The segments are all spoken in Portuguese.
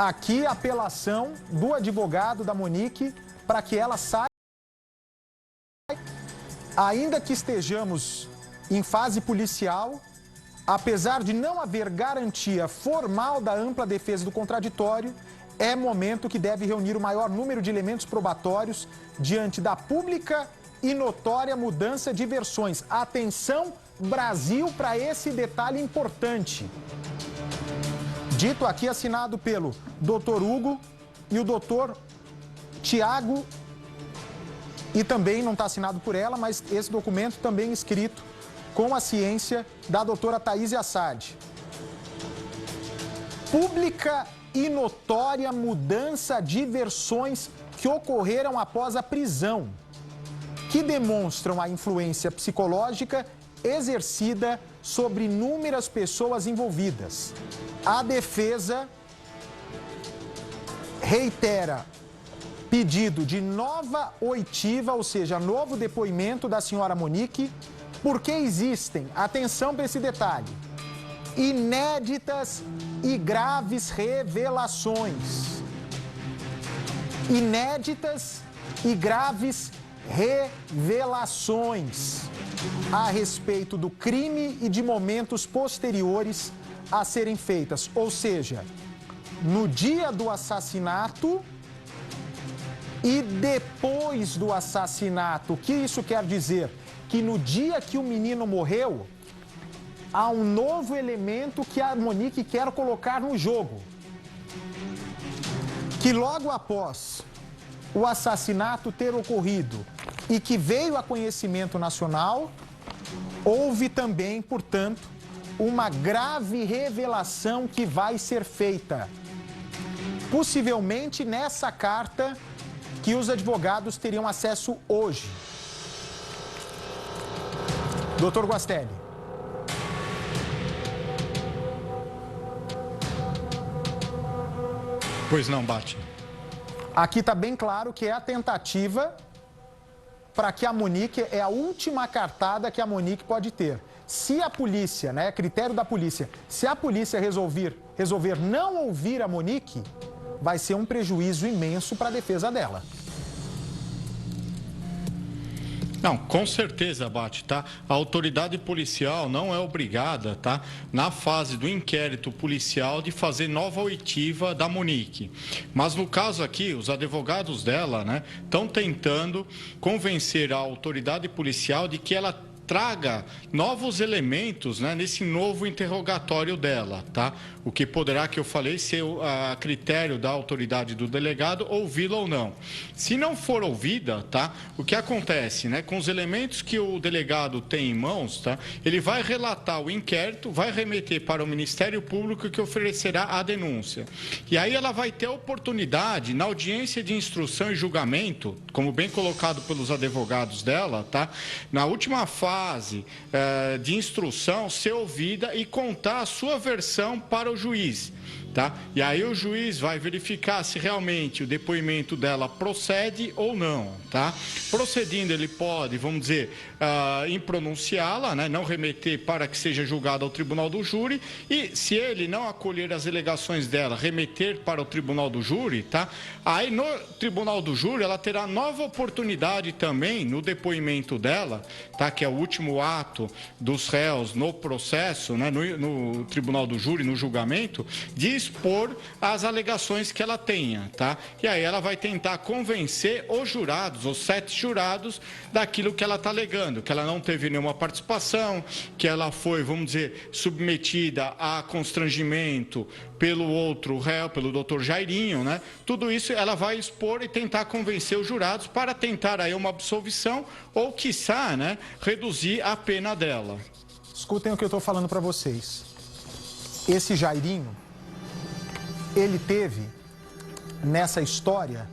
aqui a apelação do advogado da Monique para que ela saia, ainda que estejamos em fase policial, apesar de não haver garantia formal da ampla defesa do contraditório, é momento que deve reunir o maior número de elementos probatórios diante da pública e notória mudança de versões. Atenção, Brasil, para esse detalhe importante. Dito aqui, assinado pelo Dr. Hugo e o Dr. Tiago, e também não está assinado por ela, mas esse documento também escrito com a ciência da doutora Thaís Assad. Pública e notória mudança de versões que ocorreram após a prisão, que demonstram a influência psicológica exercida sobre inúmeras pessoas envolvidas. A defesa reitera pedido de nova oitiva, ou seja, novo depoimento da senhora Monique, porque existem, atenção para esse detalhe, inéditas e graves revelações. Inéditas e graves revelações a respeito do crime e de momentos posteriores a serem feitas. Ou seja, no dia do assassinato e depois do assassinato. O que isso quer dizer? Que no dia que o menino morreu, há um novo elemento que a Monique quer colocar no jogo. Que logo após o assassinato ter ocorrido e que veio a conhecimento nacional, houve também, portanto, uma grave revelação que vai ser feita. Possivelmente nessa carta que os advogados teriam acesso hoje. Doutor Guastelli. Pois não, Bate. Aqui está bem claro que é a tentativa para que a Monique, é a última cartada que a Monique pode ter. Se a polícia, né, critério da polícia, se a polícia resolver não ouvir a Monique, vai ser um prejuízo imenso para a defesa dela. Não, com certeza, Bate, tá? A autoridade policial não é obrigada, tá? Na fase do inquérito policial de fazer nova oitiva da Monique. Mas no caso aqui, os advogados dela, né, estão tentando convencer a autoridade policial de que ela traga novos elementos, né, nesse novo interrogatório dela, tá? O que poderá, que eu falei, ser a critério da autoridade do delegado ouvi-la ou não. Se não for ouvida, tá? O que acontece, né? Com os elementos que o delegado tem em mãos, tá? Ele vai relatar o inquérito, vai remeter para o Ministério Público que oferecerá a denúncia. E aí ela vai ter a oportunidade, na audiência de instrução e julgamento, como bem colocado pelos advogados dela, tá? Na última fase de instrução, ser ouvida e contar a sua versão para o juiz, tá? E aí o juiz vai verificar se realmente o depoimento dela procede ou não, tá? Procedendo, ele pode, vamos dizer, impronunciá-la, né? Não remeter para que seja julgada ao tribunal do júri, e se ele não acolher as alegações dela, remeter para o tribunal do júri, tá? Aí no tribunal do júri ela terá nova oportunidade também no depoimento dela, tá? Que é o último ato dos réus no processo, né? No tribunal do júri, no julgamento, de expor as alegações que ela tenha, tá? E aí ela vai tentar convencer os jurados, os 7 jurados, daquilo que ela está alegando, que ela não teve nenhuma participação, que ela foi, vamos dizer, submetida a constrangimento pelo outro réu, pelo doutor Jairinho, né? Tudo isso ela vai expor e tentar convencer os jurados para tentar aí uma absolvição ou, quiçá, né, reduzir a pena dela. Escutem o que eu estou falando para vocês. Esse Jairinho, ele teve, nessa história,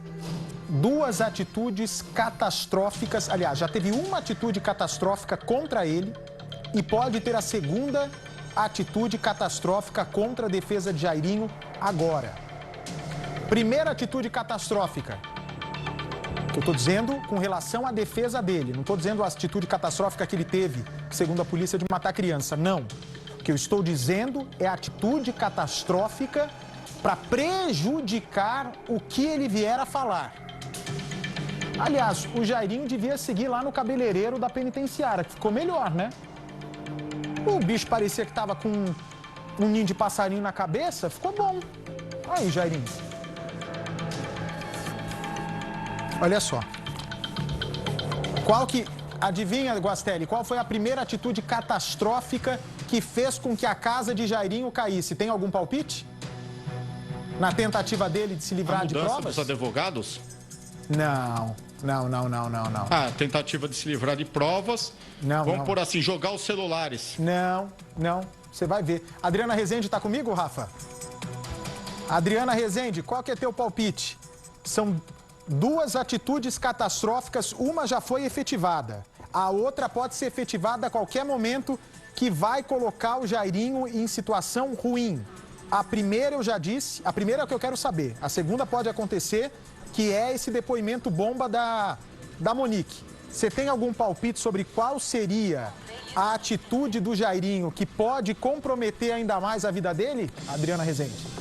2 atitudes catastróficas. Aliás, já teve uma atitude catastrófica contra ele e pode ter a segunda atitude catastrófica contra a defesa de Jairinho agora. Primeira atitude catastrófica, que eu estou dizendo com relação à defesa dele. Não estou dizendo a atitude catastrófica que ele teve, segundo a polícia, de matar criança. Não. O que eu estou dizendo é a atitude catastrófica para prejudicar o que ele vier a falar. Aliás, o Jairinho devia seguir lá no cabeleireiro da penitenciária, que ficou melhor, né? O bicho parecia que estava com um ninho de passarinho na cabeça, ficou bom. Aí, Jairinho. Olha só. Adivinha, Guastelli, qual foi a primeira atitude catastrófica que fez com que a casa de Jairinho caísse? Tem algum palpite? Na tentativa dele de se livrar de provas? A mudança dos advogados? Não. Ah, tentativa de se livrar de provas. Vamos por assim, jogar os celulares. Não. Você vai ver. Adriana Rezende está comigo, Rafa? Adriana Rezende, qual que é teu palpite? São duas atitudes catastróficas, uma já foi efetivada. A outra pode ser efetivada a qualquer momento, que vai colocar o Jairinho em situação ruim. A primeira eu já disse, a primeira é o que eu quero saber. A segunda pode acontecer, que é esse depoimento bomba da Monique. Você tem algum palpite sobre qual seria a atitude do Jairinho que pode comprometer ainda mais a vida dele, Adriana Rezende?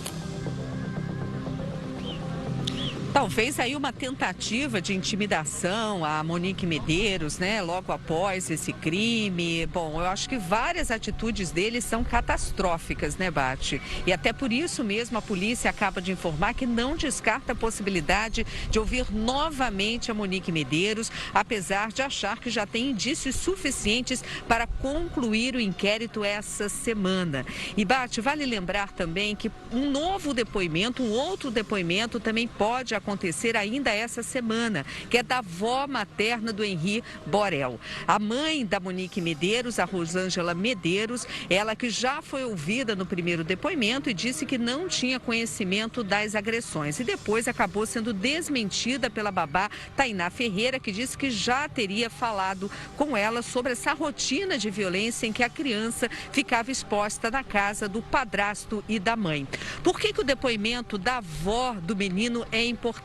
Talvez aí uma tentativa de intimidação a Monique Medeiros, né? Logo após esse crime. Bom, eu acho que várias atitudes dele são catastróficas, né, Bate? E até por isso mesmo a polícia acaba de informar que não descarta a possibilidade de ouvir novamente a Monique Medeiros, apesar de achar que já tem indícios suficientes para concluir o inquérito essa semana. E, Bate, vale lembrar também que um novo depoimento, um outro depoimento também pode acontecer ainda essa semana, que é da avó materna do Henri Borel. A mãe da Monique Medeiros, a Rosângela Medeiros, ela que já foi ouvida no primeiro depoimento e disse que não tinha conhecimento das agressões. E depois acabou sendo desmentida pela babá Tainá Ferreira, que disse que já teria falado com ela sobre essa rotina de violência em que a criança ficava exposta na casa do padrasto e da mãe. Por que o depoimento da avó do menino é importante?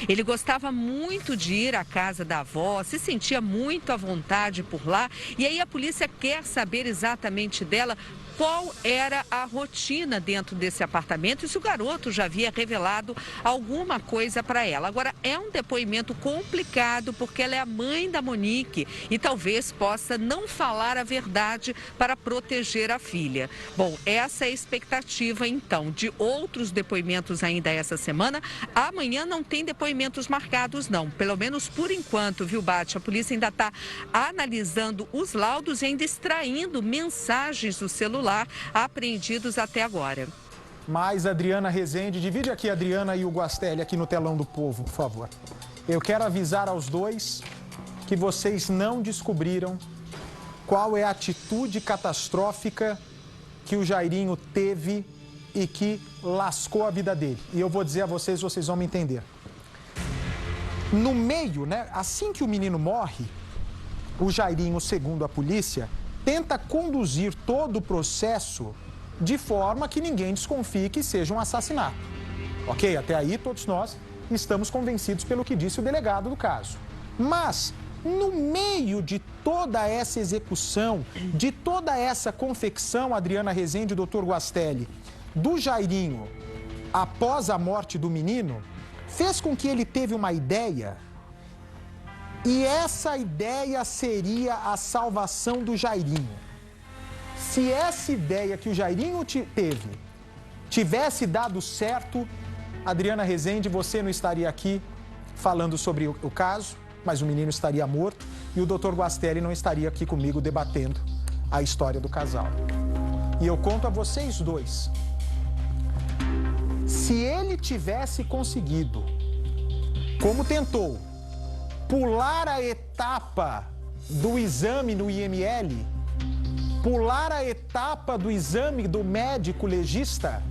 Ele gostava muito de ir à casa da avó, se sentia muito à vontade por lá, e aí a polícia quer saber exatamente dela qual era a rotina dentro desse apartamento e se o garoto já havia revelado alguma coisa para ela. Agora, é um depoimento complicado porque ela é a mãe da Monique e talvez possa não falar a verdade para proteger a filha. Bom, essa é a expectativa, então, de outros depoimentos ainda essa semana. Amanhã não tem depoimentos marcados, não. Pelo menos por enquanto, viu, Bate? A polícia ainda está analisando os laudos e ainda extraindo mensagens do celular apreendidos até agora. Mais Adriana Rezende, divide aqui a Adriana e o Guastelli aqui no telão do povo, por favor. Eu quero avisar aos dois que vocês não descobriram qual é a atitude catastrófica que o Jairinho teve e que lascou a vida dele. E eu vou dizer a vocês, vocês vão me entender. No meio, né, assim que o menino morre, o Jairinho, segundo a polícia, tenta conduzir todo o processo de forma que ninguém desconfie que seja um assassinato. Ok? Até aí todos nós estamos convencidos pelo que disse o delegado do caso. Mas, no meio de toda essa execução, de toda essa confecção, Adriana Rezende e Dr. Guastelli, do Jairinho, após a morte do menino, fez com que ele teve uma ideia. E essa ideia seria a salvação do Jairinho. Se essa ideia que o Jairinho teve tivesse dado certo, Adriana Rezende, você não estaria aqui falando sobre o caso, mas o menino estaria morto e o Dr. Guastelli não estaria aqui comigo debatendo a história do casal. E eu conto a vocês dois. Se ele tivesse conseguido, como tentou, pular a etapa do exame no IML, pular a etapa do exame do médico legista,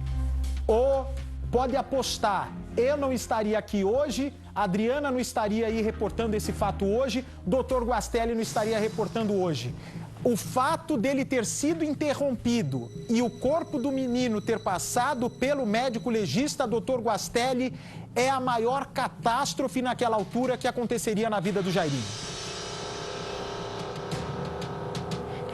ou pode apostar, eu não estaria aqui hoje, a Adriana não estaria aí reportando esse fato hoje, Dr. Guastelli não estaria reportando hoje. O fato dele ter sido interrompido e o corpo do menino ter passado pelo médico legista, Dr. Guastelli, é a maior catástrofe naquela altura que aconteceria na vida do Jairinho.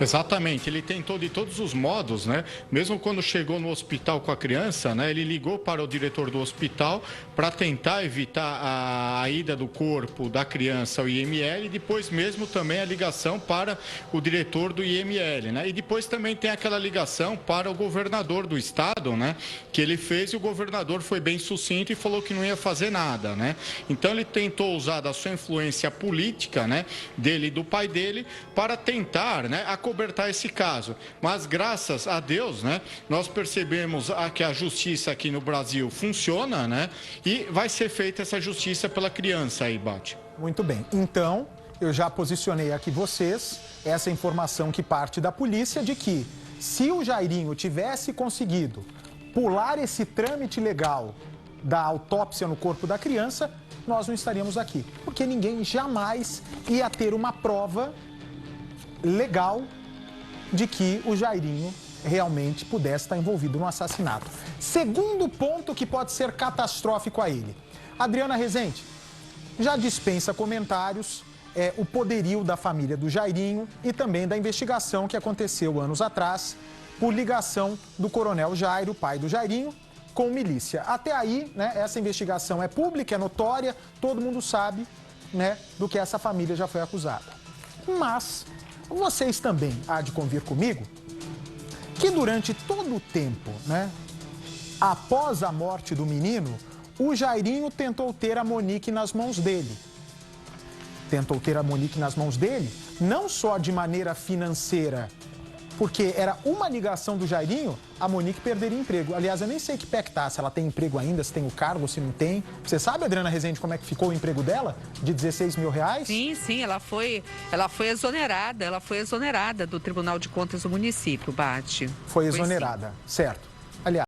Exatamente, ele tentou de todos os modos, né? Mesmo quando chegou no hospital com a criança, né? Ele ligou para o diretor do hospital para tentar evitar a ida do corpo da criança ao IML e depois mesmo também a ligação para o diretor do IML, né? E depois também tem aquela ligação para o governador do estado, né? Que ele fez e o governador foi bem sucinto e falou que não ia fazer nada, né? Então ele tentou usar da sua influência política, né? Dele e do pai dele para tentar, né? Acobertar esse caso, mas graças a Deus, né, nós percebemos que a justiça aqui no Brasil funciona, né, e vai ser feita essa justiça pela criança aí, Bate. Muito bem, então eu já posicionei aqui vocês essa informação que parte da polícia de que se o Jairinho tivesse conseguido pular esse trâmite legal da autópsia no corpo da criança, nós não estaríamos aqui, porque ninguém jamais ia ter uma prova legal de que o Jairinho realmente pudesse estar envolvido no assassinato. Segundo ponto que pode ser catastrófico a ele. Adriana Rezende já dispensa comentários o poderio da família do Jairinho e também da investigação que aconteceu anos atrás por ligação do coronel Jairo, pai do Jairinho, com milícia. Até aí, né, essa investigação é pública, é notória, todo mundo sabe, né, do que essa família já foi acusada. Mas vocês também há de convir comigo que durante todo o tempo, né, após a morte do menino, o Jairinho tentou ter a Monique nas mãos dele. Tentou ter a Monique nas mãos dele, não só de maneira financeira, porque era uma ligação do Jairinho, a Monique perderia emprego. Aliás, eu nem sei que pé que tá, se ela tem emprego ainda, se tem o cargo, se não tem. Você sabe, Adriana Rezende, como é que ficou o emprego dela? De 16 mil reais? Sim, ela foi exonerada do Tribunal de Contas do município, Bate. Foi exonerada, certo. Aliás,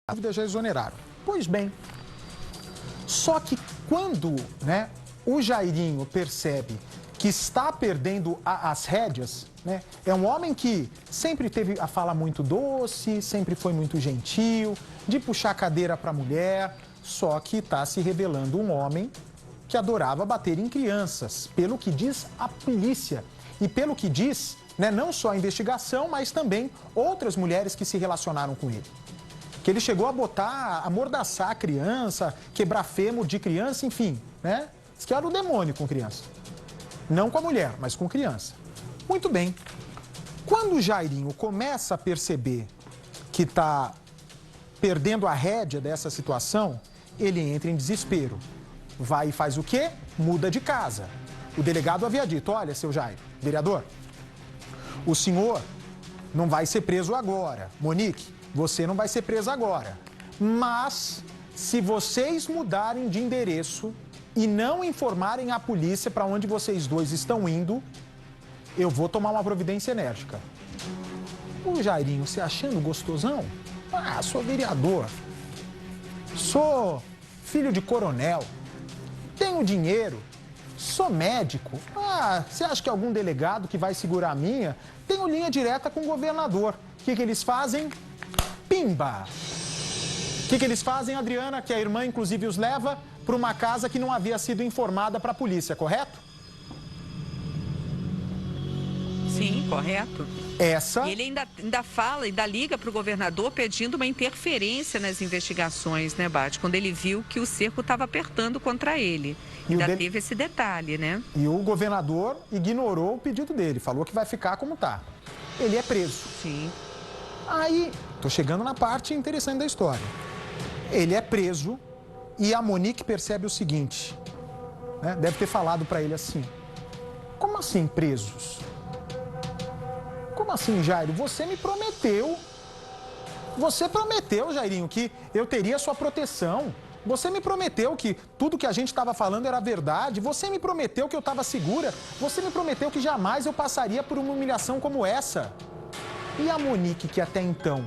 a dúvida já exoneraram. Pois bem, só que quando, né, o Jairinho percebe que está perdendo as rédeas, né? É um homem que sempre teve a fala muito doce, sempre foi muito gentil, de puxar a cadeira para a mulher, só que está se revelando um homem que adorava bater em crianças, pelo que diz a polícia e pelo que diz, né, não só a investigação, mas também outras mulheres que se relacionaram com ele. Que ele chegou a amordaçar a criança, quebrar fêmur de criança, enfim, né? Diz que era o demônio com criança. Não com a mulher, mas com criança. Muito bem. Quando o Jairinho começa a perceber que está perdendo a rédea dessa situação, ele entra em desespero. Vai e faz o quê? Muda de casa. O delegado havia dito, olha, seu Jairo, vereador, o senhor não vai ser preso agora. Monique, você não vai ser presa agora. Mas, se vocês mudarem de endereço e não informarem a polícia para onde vocês dois estão indo, eu vou tomar uma providência enérgica. O Jairinho se achando gostosão? Ah, sou vereador. Sou filho de coronel. Tenho dinheiro. Sou médico. Ah, você acha que algum delegado que vai segurar a minha? Tenho linha direta com o governador. O que eles fazem? Pimba! O que eles fazem, Adriana? Que a irmã, inclusive, os leva para uma casa que não havia sido informada para a polícia, correto? Sim, correto. Essa... E ele ainda liga para o governador pedindo uma interferência nas investigações, né, Bate? Quando ele viu que o cerco estava apertando contra ele. Ainda teve esse detalhe, né? E o governador ignorou o pedido dele, falou que vai ficar como tá. Ele é preso. Sim. Aí, tô chegando na parte interessante da história. Ele é preso e a Monique percebe o seguinte, né? Deve ter falado para ele assim, como assim presos? Como assim, Jairo? Você prometeu, Jairinho, que eu teria sua proteção. Você me prometeu que tudo que a gente estava falando era verdade. Você me prometeu que eu estava segura. Você me prometeu que jamais eu passaria por uma humilhação como essa. E a Monique, que até então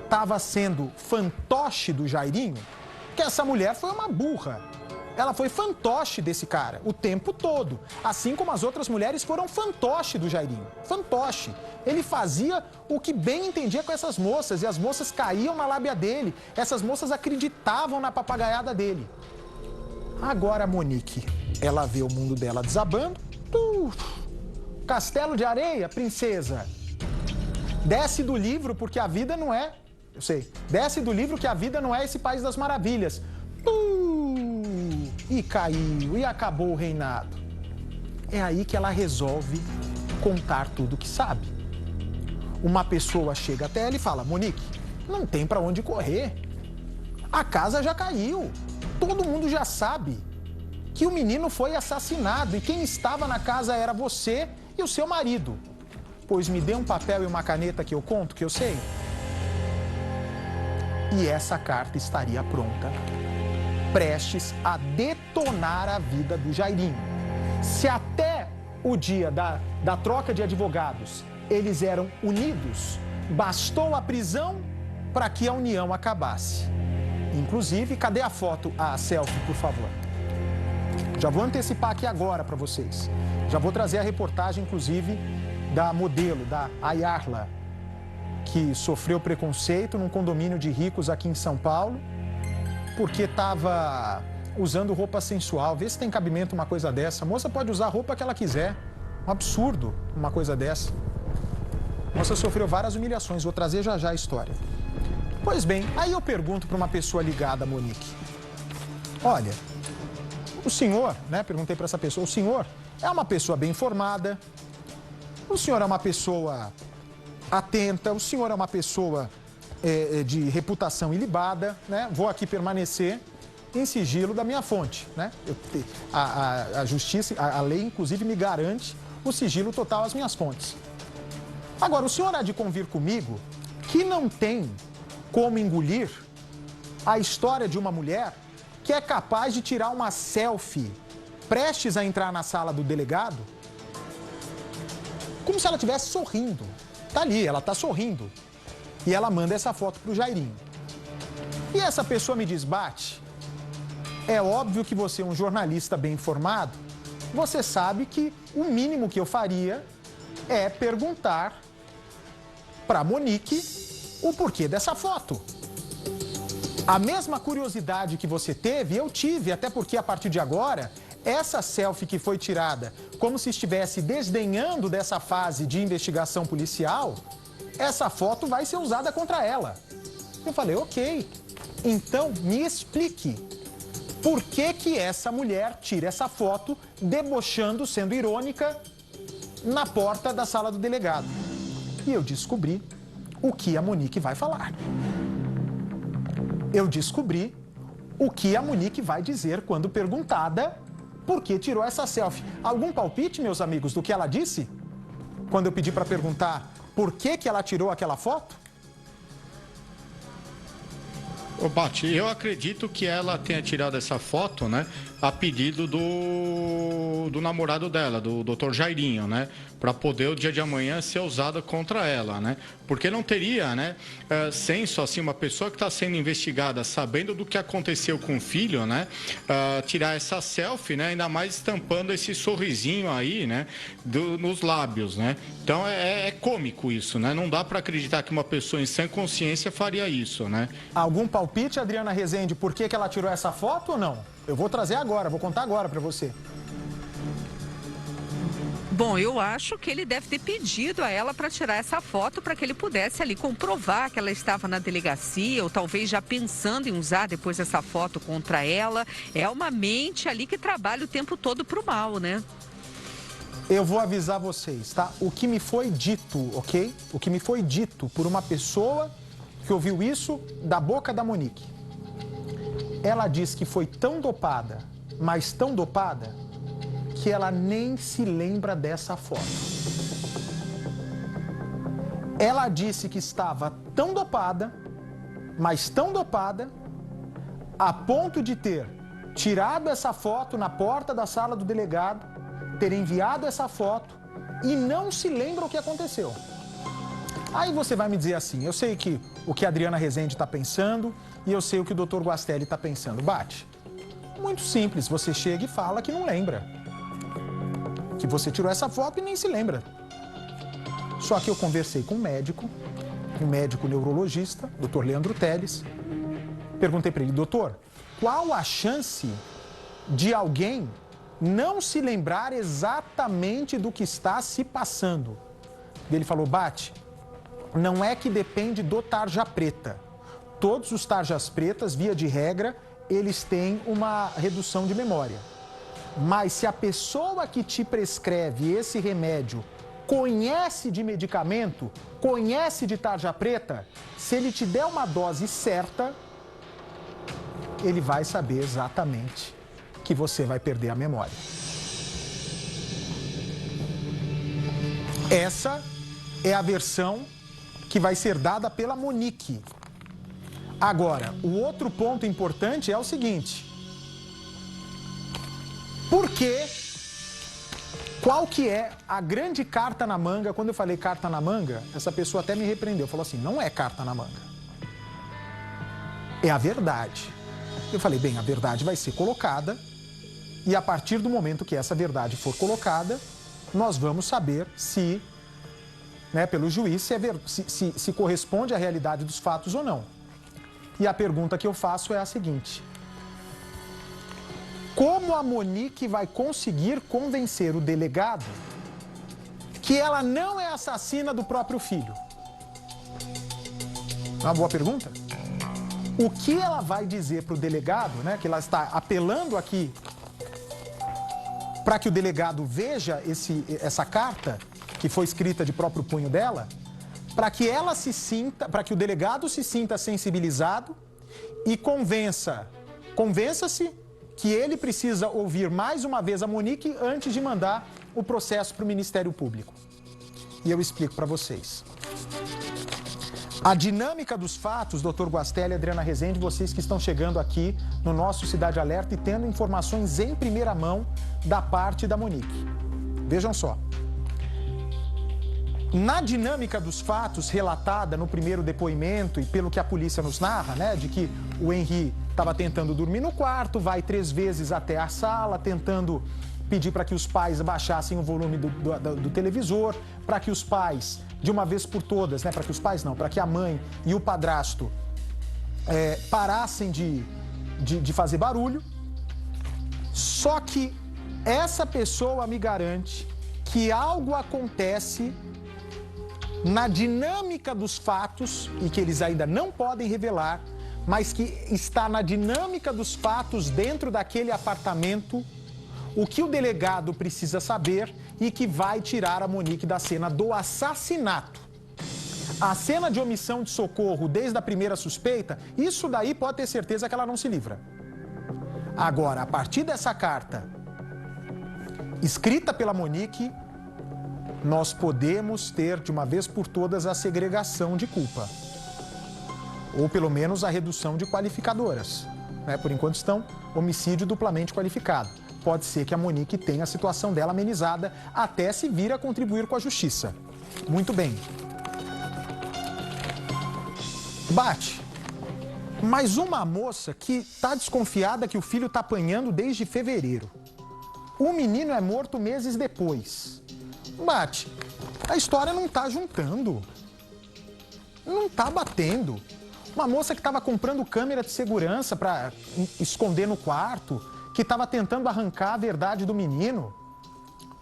estava sendo fantoche do Jairinho, que essa mulher foi uma burra. Ela foi fantoche desse cara o tempo todo. Assim como as outras mulheres foram fantoche do Jairinho. Fantoche. Ele fazia o que bem entendia com essas moças. E as moças caíam na lábia dele. Essas moças acreditavam na papagaiada dele. Agora a Monique, ela vê o mundo dela desabando. Castelo de Areia, princesa. Desce do livro porque a vida não é... Eu sei. Desce do livro que a vida não é esse País das Maravilhas. E caiu, e acabou o reinado. É aí que ela resolve contar tudo o que sabe. Uma pessoa chega até ela e fala: Monique, não tem pra onde correr. A casa já caiu. Todo mundo já sabe que o menino foi assassinado e quem estava na casa era você e o seu marido. Pois me dê um papel e uma caneta que eu conto, que eu sei. E essa carta estaria pronta, prestes a detonar a vida do Jairinho. Se até o dia da troca de advogados eles eram unidos, bastou a prisão para que a união acabasse. Inclusive, cadê a foto, a selfie, por favor? Já vou antecipar aqui agora para vocês. Já vou trazer a reportagem, inclusive, da modelo, da Ayarla, que sofreu preconceito num condomínio de ricos aqui em São Paulo, porque estava usando roupa sensual. Vê se tem cabimento uma coisa dessa. A moça pode usar a roupa que ela quiser. Um absurdo uma coisa dessa. A moça sofreu várias humilhações. Vou trazer já já a história. Pois bem, aí eu pergunto para uma pessoa ligada, Monique. Olha, o senhor, né? Perguntei para essa pessoa. O senhor é uma pessoa bem informada. O senhor é uma pessoa atenta. O senhor é uma pessoa de reputação ilibada, né? Vou aqui permanecer em sigilo da minha fonte, né? A justiça, a lei, inclusive, me garante o sigilo total às minhas fontes. Agora, o senhor há de convir comigo que não tem como engolir a história de uma mulher que é capaz de tirar uma selfie prestes a entrar na sala do delegado, como se ela estivesse sorrindo. Tá ali, ela tá sorrindo. E ela manda essa foto pro Jairinho. E essa pessoa me diz: Bate, é óbvio que você é um jornalista bem informado, você sabe que o mínimo que eu faria é perguntar para Monique o porquê dessa foto. A mesma curiosidade que você teve, eu tive, até porque a partir de agora, essa selfie que foi tirada como se estivesse desdenhando dessa fase de investigação policial, essa foto vai ser usada contra ela. Eu falei: ok, então me explique. Por que essa mulher tira essa foto debochando, sendo irônica, na porta da sala do delegado? E eu descobri o que a Monique vai falar. Eu descobri o que a Monique vai dizer quando perguntada por que tirou essa selfie. Algum palpite, meus amigos, do que ela disse? Quando eu pedi para perguntar por que ela tirou aquela foto? Ô, Bate, eu acredito que ela tenha tirado essa foto, né, a pedido do namorado dela, do Dr. Jairinho, né, para poder o dia de amanhã ser usada contra ela, né, porque não teria, né, senso, assim, uma pessoa que está sendo investigada, sabendo do que aconteceu com o filho, né, tirar essa selfie, né, ainda mais estampando esse sorrisinho aí, né, nos lábios, né. Então é cômico isso, né, não dá para acreditar que uma pessoa em sã consciência faria isso, né. Algum palpite, Adriana Rezende, por que ela tirou essa foto ou não? Eu vou trazer agora, vou contar agora para você. Bom, eu acho que ele deve ter pedido a ela para tirar essa foto para que ele pudesse ali comprovar que ela estava na delegacia, ou talvez já pensando em usar depois essa foto contra ela. É uma mente ali que trabalha o tempo todo pro mal, né? Eu vou avisar vocês, tá? O que me foi dito, ok? O que me foi dito por uma pessoa que ouviu isso da boca da Monique. Ela disse que foi tão dopada, mas tão dopada, que ela nem se lembra dessa foto. Ela disse que estava tão dopada, mas tão dopada, a ponto de ter tirado essa foto na porta da sala do delegado, ter enviado essa foto e não se lembra o que aconteceu. Aí você vai me dizer assim: eu sei que o que a Adriana Rezende está pensando e eu sei o que o Dr. Guastelli está pensando. Bate, muito simples, você chega e fala que não lembra. Que você tirou essa foto e nem se lembra. Só que eu conversei com um médico neurologista, Dr. Leandro Teles. Perguntei para ele: doutor, qual a chance de alguém não se lembrar exatamente do que está se passando. Ele falou, Bate, não é que depende do tarja preta. Todos os tarjas pretas, via de regra, eles têm uma redução de memória. Mas se a pessoa que te prescreve esse remédio conhece de medicamento, conhece de tarja preta, se ele te der uma dose certa, ele vai saber exatamente que você vai perder a memória. Essa é a versão que vai ser dada pela Monique. Agora, o outro ponto importante é o seguinte. Por quê? Qual que é a grande carta na manga? Quando eu falei carta na manga, essa pessoa até me repreendeu. Falou assim, não é carta na manga. É a verdade. Eu falei, bem, a verdade vai ser colocada e a partir do momento que essa verdade for colocada, nós vamos saber se, né, pelo juiz, se corresponde à realidade dos fatos ou não. E a pergunta que eu faço é a seguinte. Como a Monique vai conseguir convencer o delegado que ela não é assassina do próprio filho? Uma boa pergunta. O que ela vai dizer para o delegado, né, que ela está apelando aqui para que o delegado veja essa carta, que foi escrita de próprio punho dela, para que ela se sinta, para que o delegado se sinta sensibilizado e convença-se que ele precisa ouvir mais uma vez a Monique antes de mandar o processo para o Ministério Público. E eu explico para vocês. A dinâmica dos fatos, Dr. Guastelli e Adriana Rezende, vocês que estão chegando aqui no nosso Cidade Alerta e tendo informações em primeira mão da parte da Monique. Vejam só. Na dinâmica dos fatos relatada no primeiro depoimento e pelo que a polícia nos narra, né, de que o Henri estava tentando dormir no quarto, vai 3 vezes até a sala, tentando pedir para que os pais baixassem o volume do televisor, para que os pais, de uma vez por todas, né, para que os pais não, para que a mãe e o padrasto parassem de fazer barulho. Só que essa pessoa me garante que algo acontece na dinâmica dos fatos, e que eles ainda não podem revelar, mas que está na dinâmica dos fatos dentro daquele apartamento, o que o delegado precisa saber e que vai tirar a Monique da cena do assassinato. A cena de omissão de socorro desde a primeira suspeita, isso daí pode ter certeza que ela não se livra. Agora, a partir dessa carta escrita pela Monique, nós podemos ter de uma vez por todas a segregação de culpa. Ou pelo menos a redução de qualificadoras. Né? Por enquanto estão homicídio duplamente qualificado. Pode ser que a Monique tenha a situação dela amenizada até se vir a contribuir com a justiça. Muito bem. Bate. Mais uma moça que está desconfiada que o filho está apanhando desde fevereiro. O menino é morto meses depois. Bate, a história não está juntando. Não está batendo. Uma moça que estava comprando câmera de segurança para esconder no quarto, que estava tentando arrancar a verdade do menino.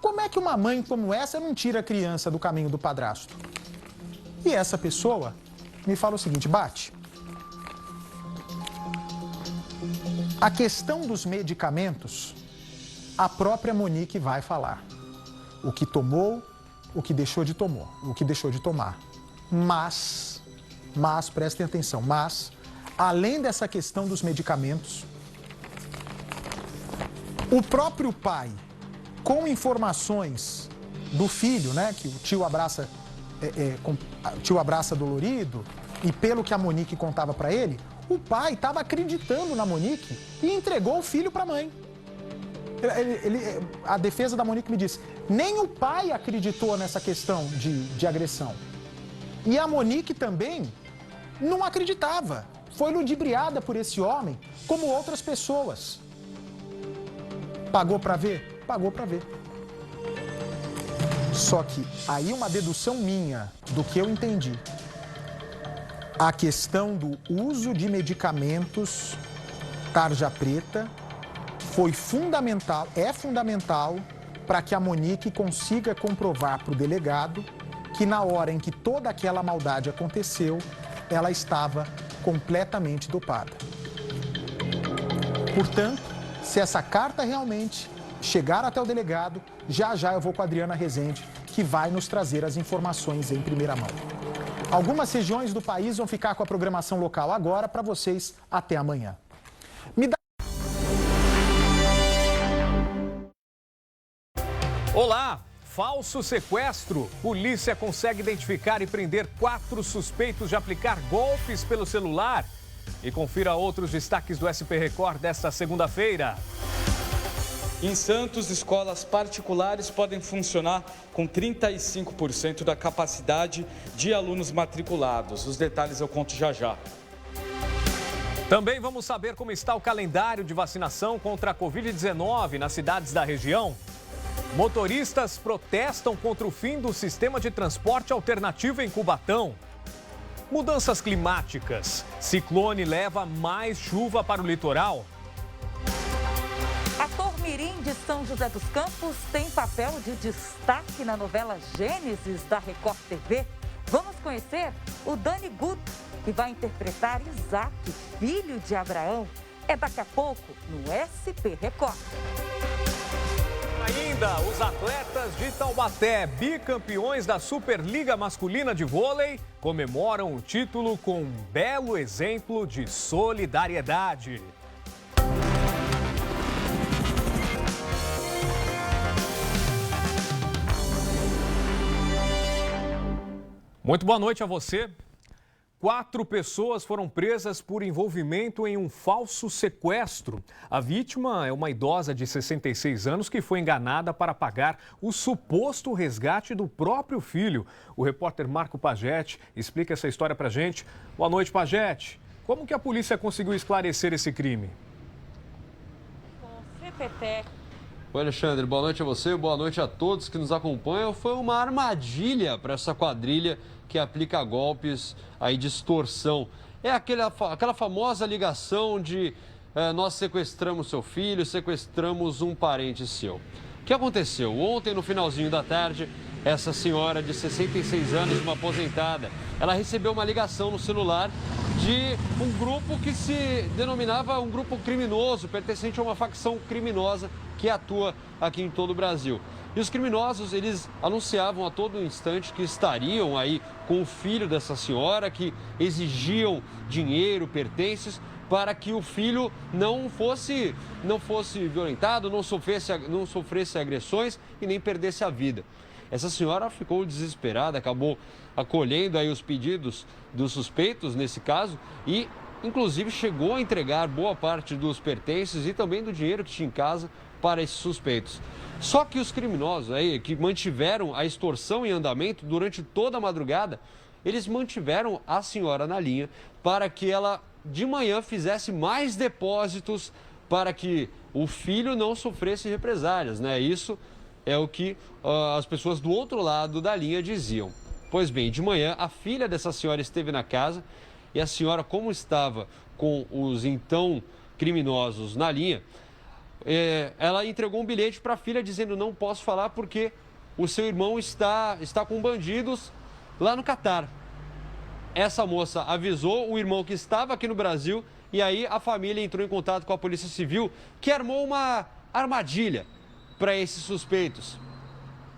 Como é que uma mãe como essa não tira a criança do caminho do padrasto? E essa pessoa me fala o seguinte, Bate, a questão dos medicamentos, a própria Monique vai falar. O que tomou, o que deixou de tomar. Mas, prestem atenção, além dessa questão dos medicamentos, o próprio pai, com informações do filho, né, que o tio abraça dolorido, e pelo que a Monique contava para ele, o pai estava acreditando na Monique e entregou o filho para a mãe. A defesa da Monique me disse, nem o pai acreditou nessa questão de agressão. E a Monique também não acreditava. Foi ludibriada por esse homem, como outras pessoas. Pagou para ver? Pagou para ver. Só que aí uma dedução minha do que eu entendi. A questão do uso de medicamentos tarja preta foi fundamental, é fundamental para que a Monique consiga comprovar para o delegado que na hora em que toda aquela maldade aconteceu, ela estava completamente dopada. Portanto, se essa carta realmente chegar até o delegado, já já eu vou com a Adriana Rezende, que vai nos trazer as informações em primeira mão. Algumas regiões do país vão ficar com a programação local agora. Para vocês, até amanhã. Olá! Falso sequestro. Polícia consegue identificar e prender 4 suspeitos de aplicar golpes pelo celular. E confira outros destaques do SP Record desta segunda-feira. Em Santos, escolas particulares podem funcionar com 35% da capacidade de alunos matriculados. Os detalhes eu conto já já. Também vamos saber como está o calendário de vacinação contra a Covid-19 nas cidades da região. Motoristas protestam contra o fim do sistema de transporte alternativo em Cubatão. Mudanças climáticas. Ciclone leva mais chuva para o litoral. Ator mirim de São José dos Campos tem papel de destaque na novela Gênesis da Record TV. Vamos conhecer o Dani Guto, que vai interpretar Isaac, filho de Abraão. É daqui a pouco no SP Record. Ainda, os atletas de Taubaté, bicampeões da Superliga Masculina de Vôlei, comemoram o título com um belo exemplo de solidariedade. Muito boa noite a você. 4 pessoas foram presas por envolvimento em um falso sequestro. A vítima é uma idosa de 66 anos que foi enganada para pagar o suposto resgate do próprio filho. O repórter Marco Pagete explica essa história pra gente. Boa noite, Pagete. Como que a polícia conseguiu esclarecer esse crime? Oi, Alexandre. Boa noite a você, boa noite a todos que nos acompanham. Foi uma armadilha para essa quadrilha que aplica golpes aí de extorsão. É aquela famosa ligação de nós sequestramos seu filho, sequestramos um parente seu. O que aconteceu? Ontem, no finalzinho da tarde, essa senhora de 66 anos, uma aposentada, ela recebeu uma ligação no celular de um grupo que se denominava um grupo criminoso, pertencente a uma facção criminosa que atua aqui em todo o Brasil. E os criminosos, eles anunciavam a todo instante que estariam aí com o filho dessa senhora, que exigiam dinheiro, pertences, para que o filho não fosse violentado, não sofresse agressões e nem perdesse a vida. Essa senhora ficou desesperada, acabou acolhendo aí os pedidos dos suspeitos nesse caso e, inclusive, chegou a entregar boa parte dos pertences e também do dinheiro que tinha em casa para esses suspeitos. Só que os criminosos aí, que mantiveram a extorsão em andamento durante toda a madrugada, eles mantiveram a senhora na linha para que ela, de manhã, fizesse mais depósitos para que o filho não sofresse represálias, né? Isso é o que as pessoas do outro lado da linha diziam. Pois bem, de manhã, a filha dessa senhora esteve na casa e a senhora, como estava com os então criminosos na linha, ela entregou um bilhete para a filha dizendo: não posso falar porque o seu irmão está com bandidos lá no Catar. Essa moça avisou o irmão que estava aqui no Brasil e aí a família entrou em contato com a Polícia Civil, que armou uma armadilha para esses suspeitos.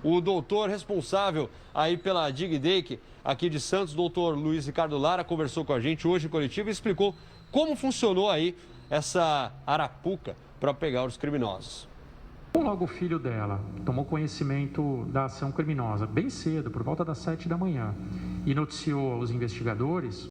O doutor responsável aí pela DigDake aqui de Santos, doutor Luiz Ricardo Lara, conversou com a gente hoje em coletivo e explicou como funcionou aí essa arapuca para pegar os criminosos. Logo o filho dela tomou conhecimento da ação criminosa bem cedo, por volta das 7 da manhã, e noticiou aos investigadores